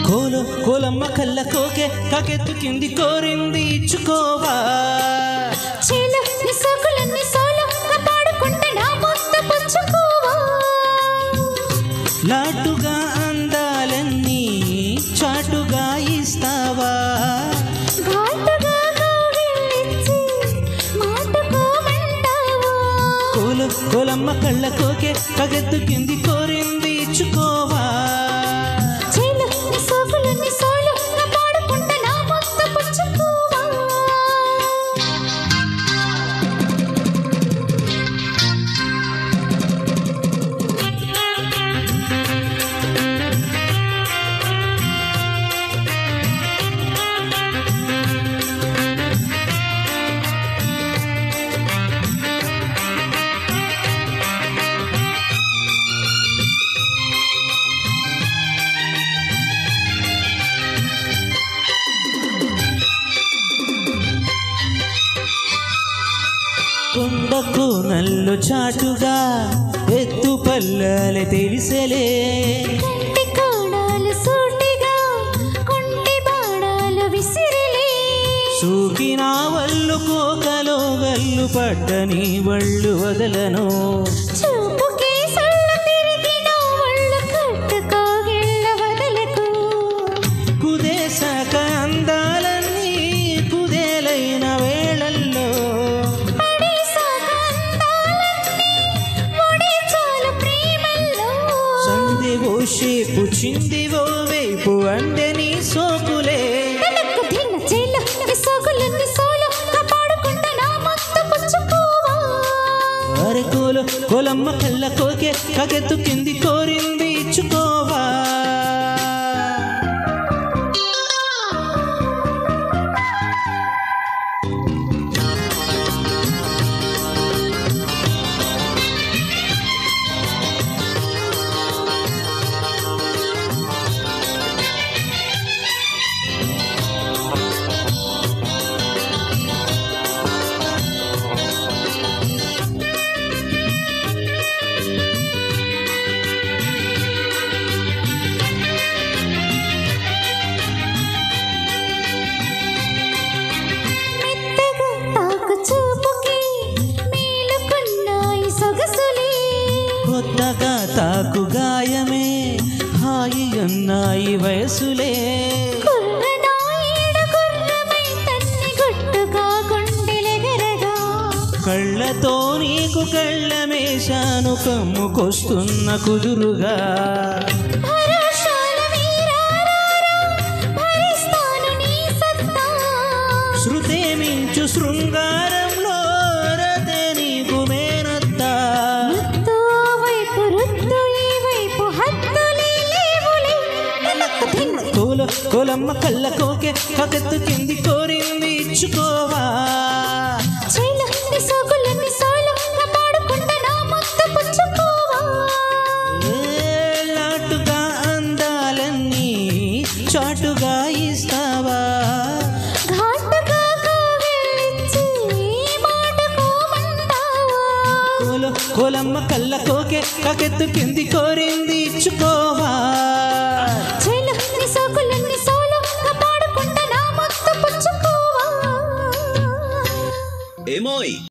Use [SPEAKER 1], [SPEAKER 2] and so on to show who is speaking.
[SPEAKER 1] కోలో కోలమ్మ కళ్ళ కోకే కాకెత్తుకింది కోరింది ఇచ్చుకోవా
[SPEAKER 2] చేలో నీ సోకులన్నీ సోలో కాపాడుకుంటే నా మొత్తం పుచ్చుకోవా
[SPEAKER 1] లాటుగా అందాలన్నీ చాటుగా ఇస్తావా
[SPEAKER 2] ఘాటుగా కౌగిలించి మాటుకోమంటావా
[SPEAKER 1] కోలో కోలమ్మ కళ్ళ కోకే కాకెత్తుకింది కోరింది ఇచ్చుకోవా కొండకు నల్లు చాటుగా ఎత్తు పల్లె తెలిసలే
[SPEAKER 2] కంటి కోణాలు సూటిగా కొంటి బాణాలు విసిరిలే
[SPEAKER 1] సూకిన వల్లు కోకలో గల్లు పడ్డని వళ్ళు వదలను
[SPEAKER 2] చూపుకే సళ్ళు తిరిగిన వళ్ళు కట్టుకోగిళ్ళ వదలకు
[SPEAKER 1] కుదేశాక అందాలన్నీ కుదేలైన వేళల్లో సందివో షేపు చిందివో వైపు అంటే నీ సోకులే అరే కోలో కోలమ్మ కళ్ళ కోకే కాకెత్తుకింది కోరింది ఇచ్చుకోవా కొత్తగా తాకు గాయమే హాయి అన్నాయి వయసులే కళ్ళతో నీకు కళ్ళమేశాను కమ్ముకొస్తున్న కుదురుగా శృతే మించు శృంగారంలో రతే నీకు మేనత్తా కోలో కోలమ్మ కళ్ళ కోకే కాకెత్తుకింది కోరింది ఇచ్చుకోవా లాటుగా అందాలన్నీ చాటుగా ఇస్తావా కోలో కోలమ్మ కళ్ళ కోకే కాకెత్తుకింది కోరింది ఇచ్చుకోవా
[SPEAKER 2] ఏమోయ్